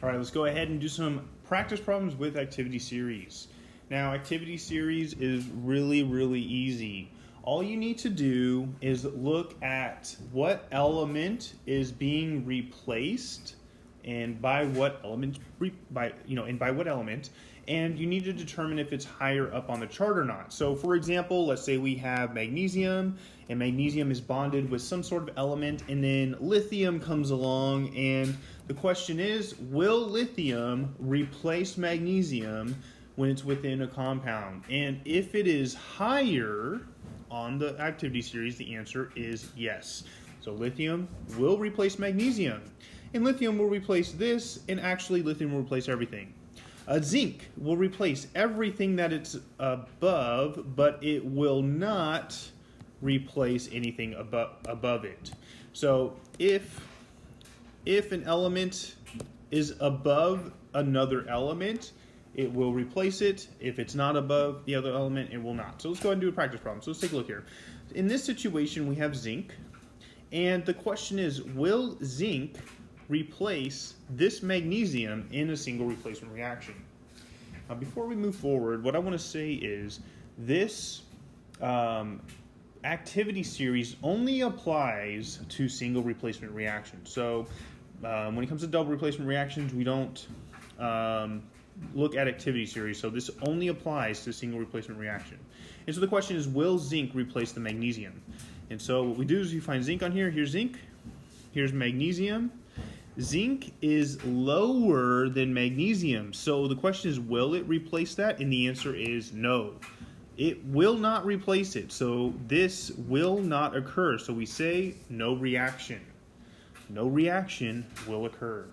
All right, let's go ahead and do some practice problems with activity series. Now, activity series is really easy. All you need to do is look at what element is being replaced and by what element, and you need to determine if it's higher up on the chart or not. So for example, let's say we have magnesium, and magnesium is bonded with some sort of element, and then lithium comes along, and the question is, will lithium replace magnesium when it's within a compound? And if it is higher on the activity series, the answer is yes. So lithium will replace magnesium, and lithium will replace this, and actually lithium will replace everything. Zinc will replace everything that it's above, but it will not replace anything above it. So if an element is above another element, it will replace it. If it's not above the other element, it will not. So let's go ahead and do a practice problem. So let's take a look here. In this situation, we have zinc, and the question is, will zinc replace this magnesium in a single replacement reaction? Now, before we move forward, what I want to say is this activity series only applies to single replacement reactions. So when it comes to double replacement reactions, we don't look at activity series. So this only applies to single replacement reaction. And so the question is, will zinc replace the magnesium? And so what we do is we find zinc on here. Here's zinc. Here's magnesium. Zinc is lower than magnesium. So the question is, will it replace that? And the answer is no. It will not replace it. So this will not occur. So we say no reaction. No reaction will occur.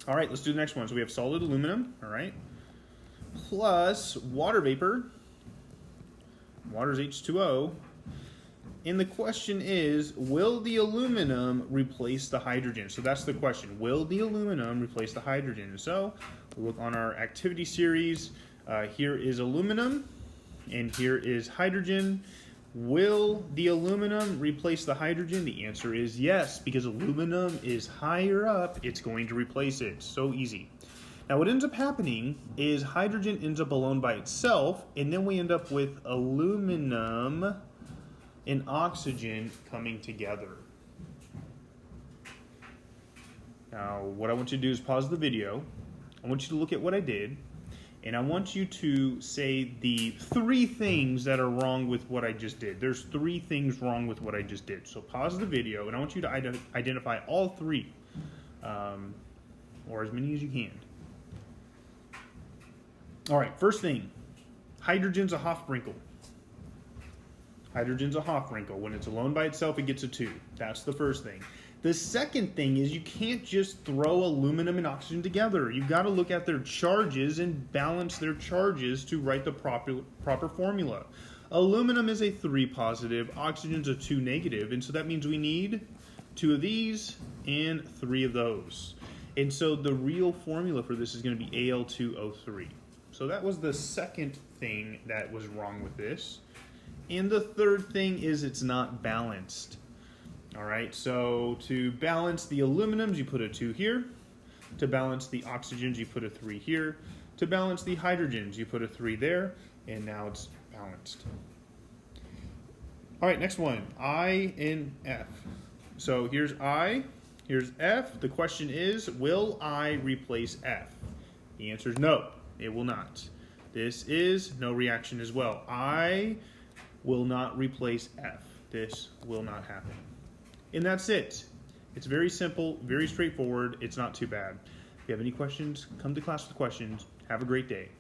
All right, let's do the next one. So we have solid aluminum, all right, plus water vapor. Water is H2O. And the question is, will the aluminum replace the hydrogen? So that's the question. Will the aluminum replace the hydrogen? So we look on our activity series. Here is aluminum, and here is hydrogen. Will the aluminum replace the hydrogen? The answer is yes, because aluminum is higher up. It's going to replace it. So easy. Now what ends up happening is hydrogen ends up alone by itself, and then we end up with aluminum and oxygen coming together. Now, what I want you to do is pause the video. I want you to look at what I did, and I want you to say the 3 things that are wrong with what I just did. There's 3 things wrong with what I just did. So pause the video, and I want you to identify all 3, or as many as you can. All right, first thing, hydrogen's a Hofbrinkel. Hydrogen's a Hofbrinkel. When it's alone by itself, it gets a 2. That's the first thing. The second thing is you can't just throw aluminum and oxygen together. You've got to look at their charges and balance their charges to write the proper formula. Aluminum is a 3 positive, oxygen's a 2 negative, and so that means we need 2 of these and 3 of those. And so the real formula for this is going to be Al2O3. So that was the second thing that was wrong with this. And the third thing is it's not balanced. All right, so to balance the aluminums, you put a 2 here. To balance the oxygens, you put a 3 here. To balance the hydrogens, you put a 3 there, and now it's balanced. All right, next one, I and F. So here's I, here's F. The question is, will I replace F? The answer is no, it will not. This is no reaction as well. I will not replace F. This will not happen. And that's it. It's very simple, very straightforward. It's not too bad. If you have any questions, come to class with questions. Have a great day.